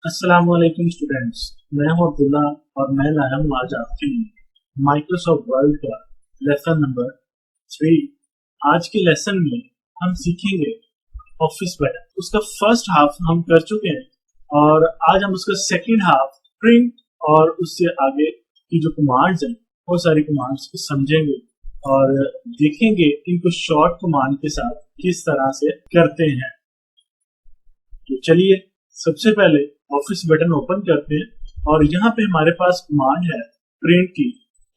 अस्सलाम वालेकुम स्टूडेंट्स। मैं हूं अब्दुल्ला और मैं लाया हूं आज आपके लिए माइक्रोसॉफ्ट वर्ड का लेसन नंबर 3। आज के लेसन में हम सीखेंगे ऑफिस बटन। उसका फर्स्ट हाफ हम कर चुके हैं और आज हम उसका सेकंड हाफ प्रिंट और उससे आगे की जो कमांड्स हैं वो सारी कमांड्स को समझेंगे और देखेंगे इनको शॉर्ट कमांड के साथ किस तरह से करते हैं। तो चलिए सबसे पहले ऑफिस बटन ओपन करते हैं और यहाँ पे हमारे पास कमांड है प्रिंट की।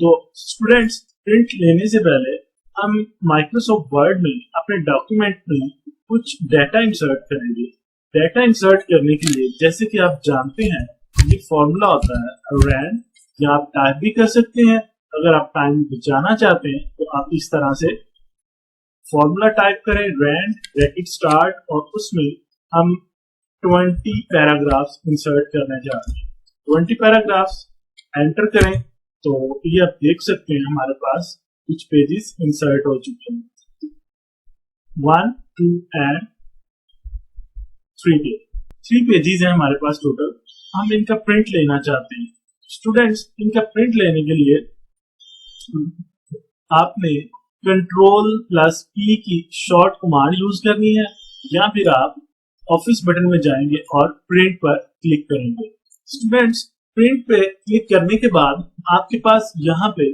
तो स्टूडेंट्स, प्रिंट लेने से पहले हम माइक्रोसॉफ्ट वर्ड में अपने डॉक्यूमेंट में कुछ डाटा इंसर्ट करेंगे। डाटा इंसर्ट करने के लिए जैसे कि आप जानते हैं ये फॉर्मूला होता है रैंड, या आप टाइप भी कर सकते हैं। अगर आप टाइम बचाना चाहते हैं तो आप इस तरह से फॉर्मूला टाइप करें रैंड ब्रैकेट स्टार्ट और उसमें हम 20 पैराग्राफ्स इंसर्ट करने जा रहे हैं। 20 पैराग्राफ्स एंटर करें तो ये आप देख सकते हैं हमारे पास कुछ पेजेस इंसर्ट हो चुके हैं। 1, 2 एंड 3 पे 3 पेजेस हैं हमारे पास टोटल। हम इनका प्रिंट लेना चाहते हैं। स्टूडेंट्स, इनका प्रिंट लेने के लिए आपने Ctrl+P की शॉर्ट कमांड यूज करनी है या फिर आप ऑफिस बटन में जाएंगे और प्रिंट पर क्लिक करेंगे। स्टूडेंट्स, प्रिंट पे क्लिक करने के बाद आपके पास यहाँ पे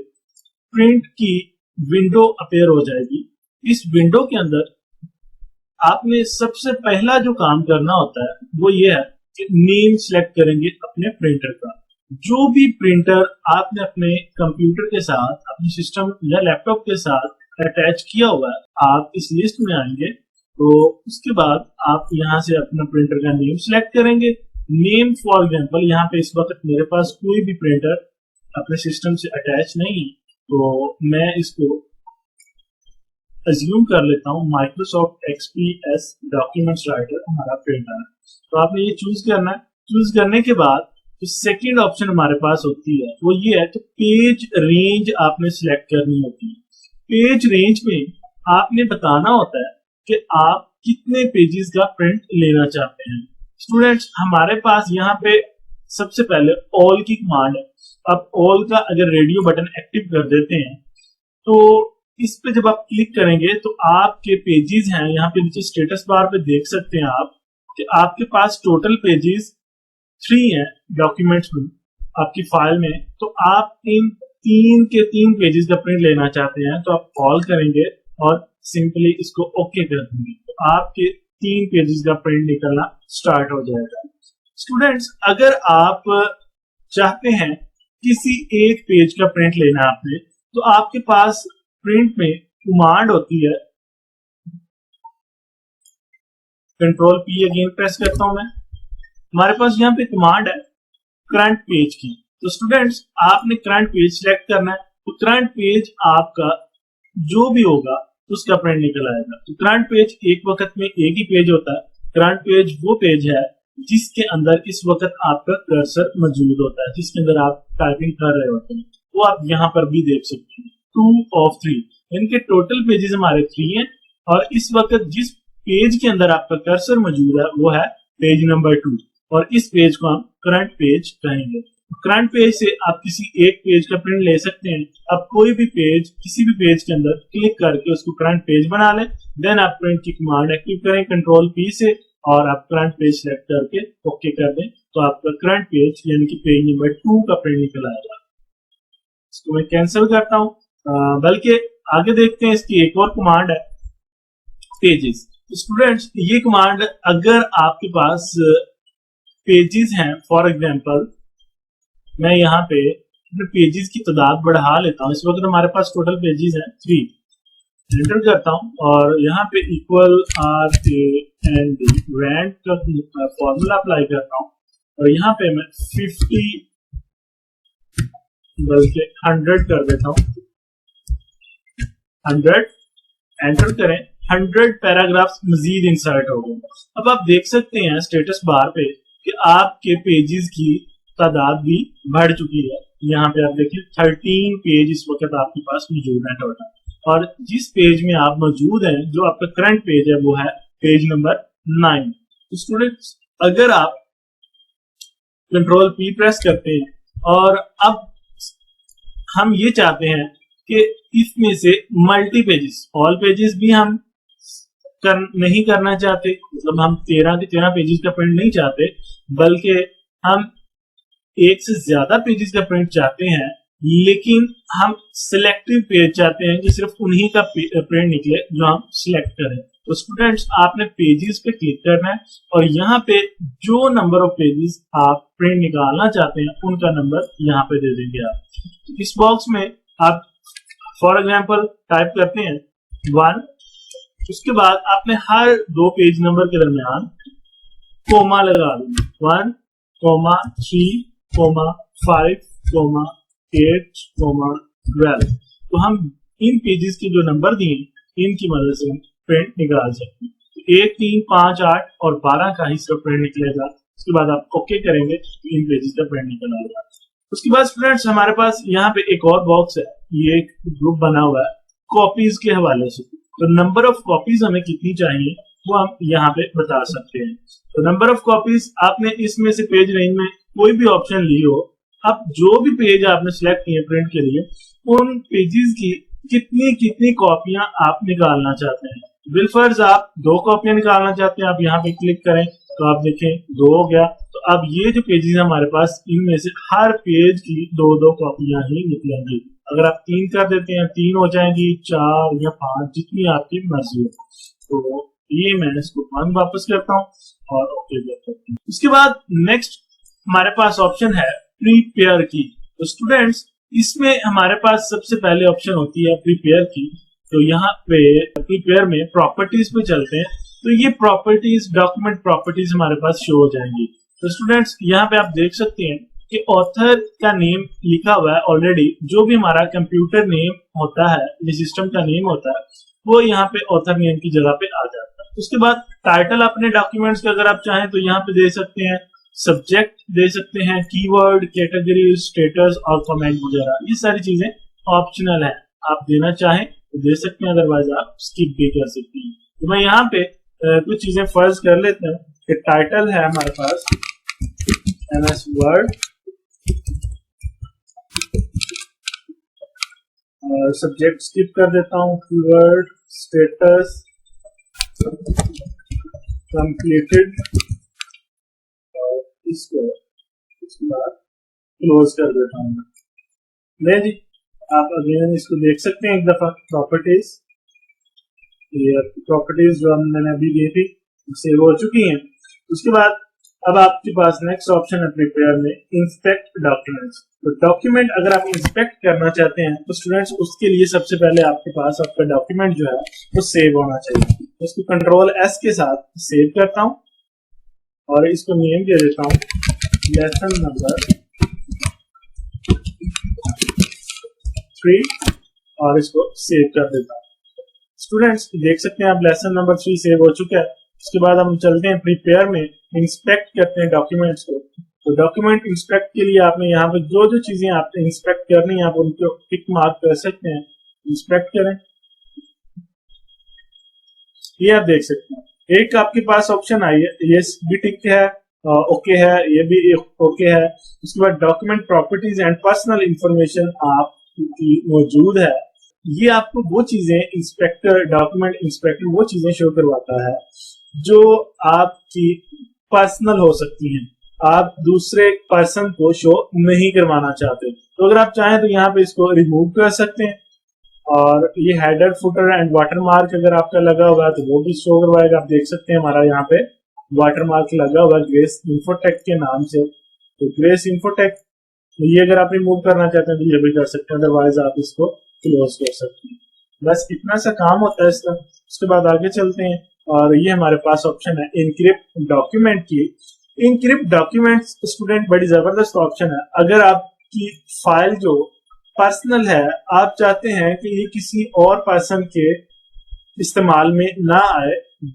प्रिंट की विंडो अपेयर हो जाएगी। इस विंडो के अंदर आपने सबसे पहला जो काम करना होता है वो ये है कि नेम सिलेक्ट करेंगे अपने प्रिंटर का। जो भी प्रिंटर आपने अपने कंप्यूटर के साथ, अपने सिस्टम या लैपटॉप के साथ अटैच किया हुआ है, आप इस लिस्ट में आएंगे तो उसके बाद आप यहाँ से अपना प्रिंटर का नेम सिलेक्ट करेंगे। नेम फॉर एग्जांपल यहाँ पे इस वक्त मेरे पास कोई भी प्रिंटर अपने सिस्टम से अटैच नहीं है, तो मैं इसको अज्यूम कर लेता हूँ माइक्रोसॉफ्ट XPS डॉक्यूमेंट्स राइटर हमारा प्रिंटर है। तो आपने ये चूज करना है। चूज करने के बाद जो सेकेंड ऑप्शन हमारे पास होती है वो ये है कि पेज रेंज आपने सिलेक्ट करनी होती है। पेज रेंज में आपने बताना होता है कि आप कितने पेजेस का प्रिंट लेना चाहते हैं। स्टूडेंट्स, हमारे पास यहाँ पे सबसे पहले ऑल की कमांड है। अब ऑल का अगर रेडियो बटन एक्टिव कर देते हैं तो इस पे जब आप क्लिक करेंगे तो आपके पेजेस हैं, यहाँ पे नीचे स्टेटस बार पे देख सकते हैं आप कि आपके पास टोटल पेजेस 3 हैं डॉक्यूमेंट्स में आपकी फाइल में। तो आप इन 3 पेजेस का प्रिंट लेना चाहते हैं तो आप ऑल करेंगे और सिंपली इसको ओके कर देंगे तो आपके 3 पेजेस का प्रिंट निकलना स्टार्ट हो जाएगा। स्टूडेंट्स, अगर आप चाहते हैं किसी एक पेज का प्रिंट लेना आपने तो आपके पास प्रिंट में कमांड होती है। Ctrl+P अगेन प्रेस करता हूं मैं। हमारे पास यहाँ पे कमांड है करंट पेज की। तो स्टूडेंट्स, आपने करंट पेज सिलेक्ट करना है तो करंट पेज आपका जो भी होगा उसका प्रिंट निकल आएगा। तो करंट पेज एक वक्त में एक ही पेज होता है। करंट पेज वो पेज है जिसके अंदर इस वक्त आपका कर्सर मौजूद होता है, जिसके अंदर आप टाइपिंग कर रहे होते हैं। वो आप यहाँ पर भी देख सकते हैं 2 of 3। इनके टोटल पेजेस हमारे 3 हैं और इस वक्त जिस पेज के अंदर आपका कर्सर मौजूद है वो है पेज नंबर 2 और इस पेज को हम करंट पेज कहेंगे। करंट पेज से आप किसी एक पेज का प्रिंट ले सकते हैं। आप कोई भी पेज किसी भी पेज के अंदर क्लिक करके उसको करंट पेज बना लें। देन आप प्रिंट की कमांड एक्टिव करें Ctrl+P से और आप करंट पेज सिलेक्ट करके ओके कर दें तो आपका करंट पेज यानी कि पेज नंबर 2 का प्रिंट निकल आएगा। इसको मैं कैंसिल करता हूँ। बल्कि आगे देखते हैं, इसकी एक और कमांड है पेजेस। स्टूडेंट्स, ये कमांड अगर आपके पास पेजेस हैं, फॉर एग्जांपल मैं यहाँ पे अपने पेजेस की तादाद बढ़ा लेता हूँ। इस वक्त हमारे पास टोटल पेजेस हैं 3। एंटर करता हूँ और यहाँ पे इक्वल RAND रैंड का फॉर्मूला अप्लाई करता हूँ और यहाँ पे मैं 50 बल्कि 100 कर देता हूँ। 100 एंटर करें। 100 पैराग्राफ्स मजीद इंसर्ट हो गए। अब आप देख सकते हैं स्टेटस बार पे कि आपके पेजेस की तादाद भी बढ़ चुकी है। यहाँ पे आप देखिए 13 पेज इस वक्त आपके पास मौजूद है टोटल और जिस पेज में आप मौजूद हैं जो आपका करंट पेज है वो है पेज नंबर 9। स्टूडेंट्स, अगर आप कंट्रोल पी प्रेस करते हैं और अब हम ये चाहते हैं कि इसमें से मल्टी पेजेस, ऑल पेजेस भी हम नहीं करना चाहते, मतलब हम 13 के 13 पेजेस का प्रिंट नहीं चाहते, बल्कि हम एक से ज्यादा पेजेस का प्रिंट चाहते हैं, लेकिन हम सिलेक्टिव पेज चाहते हैं कि सिर्फ उन्हीं का प्रिंट निकले जो हम सिलेक्ट करें। तो स्टूडेंट्स आपने पेजेस पे क्लिक करना है और यहाँ पे जो नंबर ऑफ पेजेस आप प्रिंट निकालना चाहते हैं उनका नंबर यहाँ पे दे देंगे आप। इस बॉक्स में आप फॉर एग्जांपल टाइप करते हैं 1, उसके बाद आपने हर 2 पेज नंबर के दरमियान कोमा लगा देना, 1, 3, 5, 8, 12। तो हम इन पेजेस के जो नंबर दिए इनकी मदद से प्रिंट निकाल सकते हैं। तो 1, 3, 5, 8 और 12 का ही सिर्फ प्रिंट निकलेगा। उसके बाद आप ओके करेंगे तो इन पेजेस का प्रिंट निकल आएगा। उसके बाद स्टूडेंट्स हमारे पास यहाँ पे एक और बॉक्स है, ये एक ग्रुप बना हुआ है कॉपीज के हवाले से। तो नंबर ऑफ कॉपीज हमें कितनी चाहिए वो हम यहाँ पे बता सकते हैं। तो नंबर ऑफ कॉपीज आपने इसमें से पेज रेंज में कोई भी ऑप्शन ली हो, अब जो भी पेज आपने सिलेक्ट किए प्रिंट के लिए उन पेजेस की कितनी कितनी कॉपियां आप निकालना चाहते हैं। बिलफर्ज आप 2 कॉपियां निकालना चाहते हैं, आप यहाँ पे क्लिक करें तो आप देखें 2 हो गया। तो अब ये जो पेजेस है हमारे पास, इनमें से हर पेज की 2-2 कॉपियां ही निकलेंगी। अगर आप 3 कर देते हैं 3 हो जाएंगी, 4 या 5 जितनी आपकी मर्जी हो। तो ये मैं इसको 1 वापस करता हूँ और ओके करता हूँ। उसके बाद नेक्स्ट हमारे पास ऑप्शन है प्रीपेयर की। तो स्टूडेंट्स इसमें हमारे पास सबसे पहले ऑप्शन होती है प्रीपेयर की। तो यहाँ पे प्रीपेयर में प्रॉपर्टीज पे चलते हैं, तो ये प्रॉपर्टीज डॉक्यूमेंट प्रॉपर्टीज हमारे पास शो हो जाएंगी। तो स्टूडेंट्स यहाँ पे आप देख सकते हैं कि ऑथर का नेम लिखा हुआ है ऑलरेडी, जो भी हमारा कंप्यूटर नेम होता है, ये सिस्टम का नेम होता है, वो यहाँ पे ऑथर नेम की जगह पे आ जाता है। उसके बाद टाइटल अपने डॉक्यूमेंट्स का अगर आप चाहें तो यहाँ पे दे सकते हैं, सब्जेक्ट दे सकते हैं, कीवर्ड, कैटेगरी, स्टेटस और कमेंट वगैरह, ये सारी चीजें ऑप्शनल है, आप देना चाहें तो दे सकते हैं, अदरवाइज आप स्किप भी कर सकते हैं। तो मैं यहाँ पे कुछ चीजें फर्ज कर लेते हैं कि टाइटल है हमारे पास MS वर्ड, सब्जेक्ट स्किप कर देता हूँ, कीवर्ड, स्टेटस, कंप्लीटेड, इसको उसके बाद क्लोज कर देता हूँ। ले जी, आप अगेन इसको देख सकते हैं एक दफा। प्रॉपर्टीज, ये प्रॉपर्टीज जो मैंने अभी दी थी सेव हो चुकी हैं। उसके बाद अब आपके पास नेक्स्ट ऑप्शन है प्रिपेयर में इंस्पेक्ट डॉक्यूमेंट्स। तो डॉक्यूमेंट अगर आप इंस्पेक्ट करना चाहते हैं तो स्टूडेंट्स उसके लिए सबसे पहले आपके पास आपका डॉक्यूमेंट जो है वो सेव होना चाहिए। तो इसको कंट्रोल S के साथ सेव करता हूँ और इसको नेम दे देता हूँ लेसन नंबर 3 और इसको सेव कर देता हूँ। स्टूडेंट्स देख सकते हैं आप लेसन नंबर 3 सेव हो चुका है। उसके बाद हम चलते हैं प्रिपेयर में, इंस्पेक्ट करते हैं डॉक्यूमेंट्स को। तो डॉक्यूमेंट इंस्पेक्ट के लिए आपने यहाँ पे जो जो चीजें आपने इंस्पेक्ट करनी है आप उनको टिक मार्क कर सकते हैं, इंस्पेक्ट करें, ये आप देख सकते हैं। एक आपके पास ऑप्शन आई है, ये भी टिक है, ओके है, ये भी ओके है। उसके बाद document properties and personal information आपकी मौजूद है। ये आपको वो चीजें इंस्पेक्टर, डॉक्यूमेंट इंस्पेक्टर वो चीजें शो करवाता है जो आपकी पर्सनल हो सकती हैं, आप दूसरे पर्सन को शो नहीं करवाना चाहते। तो अगर आप चाहें तो यहाँ पे इसको रिमूव कर सकते हैं। और ये हेडर, फुटर एंड वाटरमार्क अगर आपका लगा हुआ है तो वो भी शो करवाएगा। आप देख सकते हैं हमारा यहाँ पे वाटरमार्क लगा हुआ है ग्रेस इन्फोटेक के नाम से। तो ग्रेस इन्फोटेक, ये अगर आप रिमूव करना चाहते हैं तो ये भी कर सकते हैं, अदरवाइज आप इसको क्लोज कर सकते हैं। बस इतना सा काम होता है इसका। उसके बाद आगे चलते हैं और ये हमारे पास ऑप्शन है इनक्रिप्ट डॉक्यूमेंट की। इनक्रिप्ट डॉक्यूमेंट स्टूडेंट बड़ी जबरदस्त ऑप्शन है। अगर आपकी फाइल जो पर्सनल है, आप चाहते हैं कि ये किसी और पर्सन के इस्तेमाल में ना आए,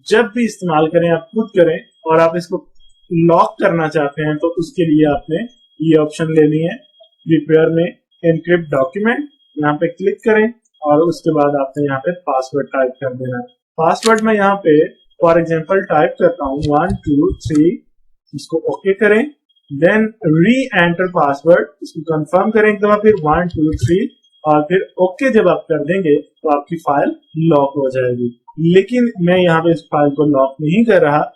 जब भी इस्तेमाल करें आप खुद करें, और आप इसको लॉक करना चाहते हैं तो उसके लिए आपने ये ऑप्शन लेनी है प्रिपेयर में एनक्रिप्ट डॉक्यूमेंट। यहाँ पे क्लिक करें और उसके बाद आपने यहाँ पे पासवर्ड टाइप कर देना है। पासवर्ड में यहाँ पे फॉर एग्जांपल टाइप करता हूँ 1 2 3, इसको ओके करें देन री एंटर पासवर्ड, इसको कंफर्म करें एक दफा, फिर 1 2 3 और फिर ओके जब आप कर देंगे तो आपकी फाइल लॉक हो जाएगी। लेकिन मैं यहाँ पे इस फाइल को लॉक नहीं कर रहा,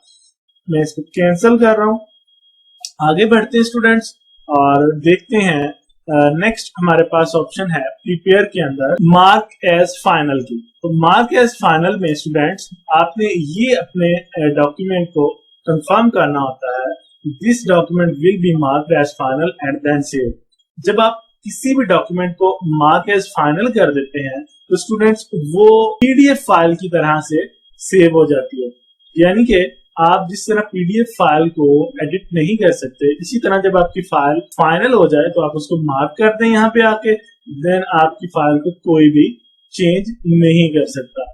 मैं इसको कैंसिल कर रहा हूँ। आगे बढ़ते हैं स्टूडेंट्स और देखते हैं नेक्स्ट हमारे पास ऑप्शन है प्रिपेयर के अंदर मार्क एज फाइनल की। तो मार्क एज फाइनल में स्टूडेंट्स आपने ये अपने डॉक्यूमेंट को कंफर्म करना होता है, this document will be marked as final and then save. जब आप किसी भी डॉक्यूमेंट को मार्क एज फाइनल कर देते हैं तो स्टूडेंट्स वो पीडीएफ फाइल की तरह से सेव हो जाती है। यानी कि आप जिस तरह पीडीएफ फाइल को एडिट नहीं कर सकते, इसी तरह जब आपकी फाइल फाइनल हो जाए तो आप उसको मार्क कर दें यहाँ पे आके, देन आपकी फाइल को कोई भी चेंज नहीं कर सकता,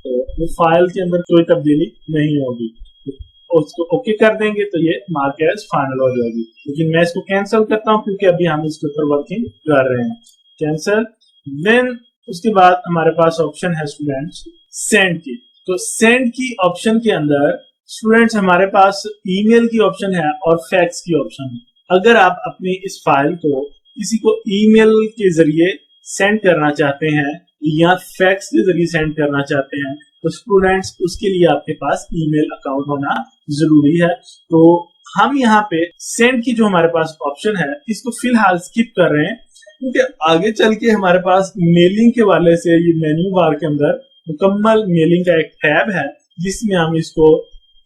तो वो फाइल के अंदर कोई तब्दीली नहीं होगी। तो उसको ओके कर देंगे तो ये मार्क एज फाइनल हो जाएगी। लेकिन मैं इसको कैंसिल करता हूँ क्योंकि अभी हम इसके ऊपर वर्किंग कर रहे हैं। कैंसिल। देन उसके बाद हमारे पास ऑप्शन है स्टूडेंट्स सेंड की। तो सेंड की ऑप्शन के अंदर स्टूडेंट्स हमारे पास ईमेल की ऑप्शन है और फैक्स की ऑप्शन है। अगर आप अपनी इस फाइल को किसी को ईमेल के जरिए सेंड करना चाहते हैं या फैक्स के जरिए सेंड करना चाहते हैं तो स्टूडेंट्स उसके लिए आपके पास ईमेल अकाउंट होना जरूरी है। तो हम यहाँ पे सेंड की जो हमारे पास ऑप्शन है इसको फिलहाल स्किप कर रहे हैं क्योंकि आगे चल के हमारे पास मेलिंग के वाले से ये मेन्यू बार के अंदर मुकम्मल मेलिंग का एक टैब है जिसमें हम इसको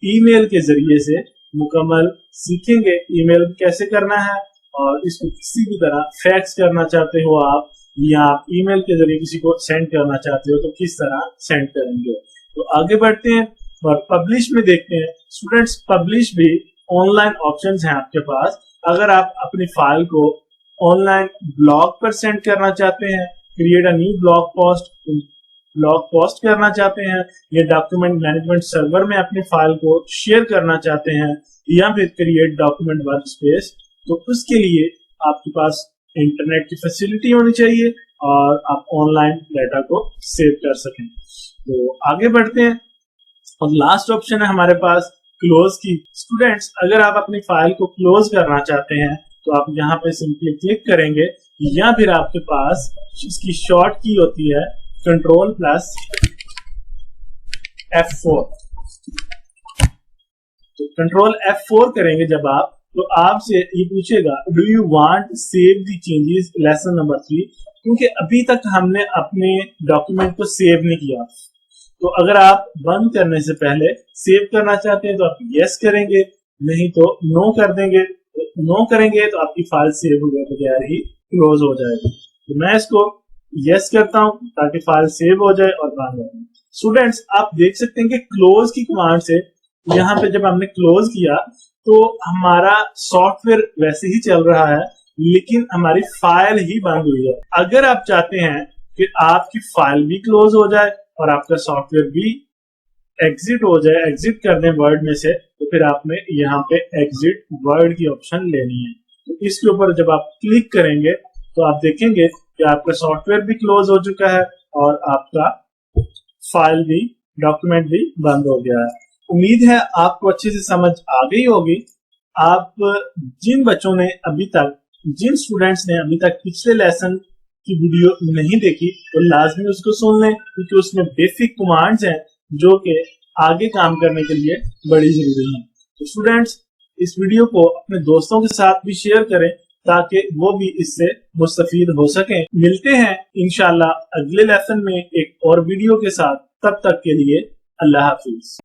ईमेल के जरिए से मुकम्मल सीखेंगे ईमेल कैसे करना है, और इसको किसी भी तरह फैक्स करना चाहते हो आप या आप ईमेल के जरिए किसी को सेंड करना चाहते हो तो किस तरह सेंड करेंगे। तो आगे बढ़ते हैं और पब्लिश में देखते हैं स्टूडेंट्स। पब्लिश भी ऑनलाइन ऑप्शंस हैं आपके पास। अगर आप अपनी फाइल को ऑनलाइन ब्लॉग पर सेंड करना चाहते हैं, create a new blog post करना चाहते हैं, या डॉक्यूमेंट मैनेजमेंट सर्वर में अपनी फाइल को शेयर करना चाहते हैं, या फिर क्रिएट डॉक्यूमेंट वर्कस्पेस, तो उसके लिए आपके पास इंटरनेट की फैसिलिटी होनी चाहिए और आप ऑनलाइन डाटा को सेव कर सकें। तो आगे बढ़ते हैं और लास्ट ऑप्शन है हमारे पास क्लोज की। स्टूडेंट्स अगर आप अपनी फाइल को क्लोज करना चाहते हैं तो आप यहाँ पे सिंपली क्लिक करेंगे, या फिर आपके पास इसकी शॉर्ट की होती है कंट्रोल प्लस F4। तो कंट्रोल F4 करेंगे जब आप, तो आपसे ये पूछेगा do you want save the changes lesson number 3, क्योंकि अभी तक हमने अपने डॉक्यूमेंट को सेव नहीं किया। तो अगर आप बंद करने से पहले सेव करना चाहते हैं तो आप यस करेंगे, नहीं तो नो कर देंगे। नो करेंगे तो आपकी फाइल सेव हुए बगैर ही क्लोज हो जाएगी। तो मैं इसको यस करता हूं ताकि फाइल सेव हो जाए और बंद हो जाए। स्टूडेंट्स आप देख सकते हैं कि क्लोज की कमांड से यहाँ पे जब हमने क्लोज किया तो हमारा सॉफ्टवेयर वैसे ही चल रहा है लेकिन हमारी फाइल ही बंद हुई है। अगर आप चाहते हैं कि आपकी फाइल भी क्लोज हो जाए और आपका सॉफ्टवेयर भी एग्जिट हो जाए, एग्जिट कर दें वर्ड में से, तो फिर आपने यहाँ पे एग्जिट वर्ड की ऑप्शन लेनी है। तो इसके ऊपर जब आप क्लिक करेंगे तो आप देखेंगे कि आपका सॉफ्टवेयर भी क्लोज हो चुका है और आपका फाइल भी, डॉक्यूमेंट भी बंद हो गया है। उम्मीद है आपको अच्छे से समझ आ गई होगी। आप जिन बच्चों ने अभी तक, जिन स्टूडेंट्स ने अभी तक पिछले लेसन की वीडियो नहीं देखी तो लाजमी उसको सुन लें क्योंकि उसमें बेसिक कमांड्स हैं जो कि आगे काम करने के लिए बड़ी जरूरी हैं। तो स्टूडेंट्स इस वीडियो को अपने दोस्तों के साथ भी शेयर करें ताकि वो भी इससे मुस्तफीद हो सकें। मिलते हैं इंशाल्लाह अगले लेसन में एक और वीडियो के साथ। तब तक के लिए अल्लाह हाफिज।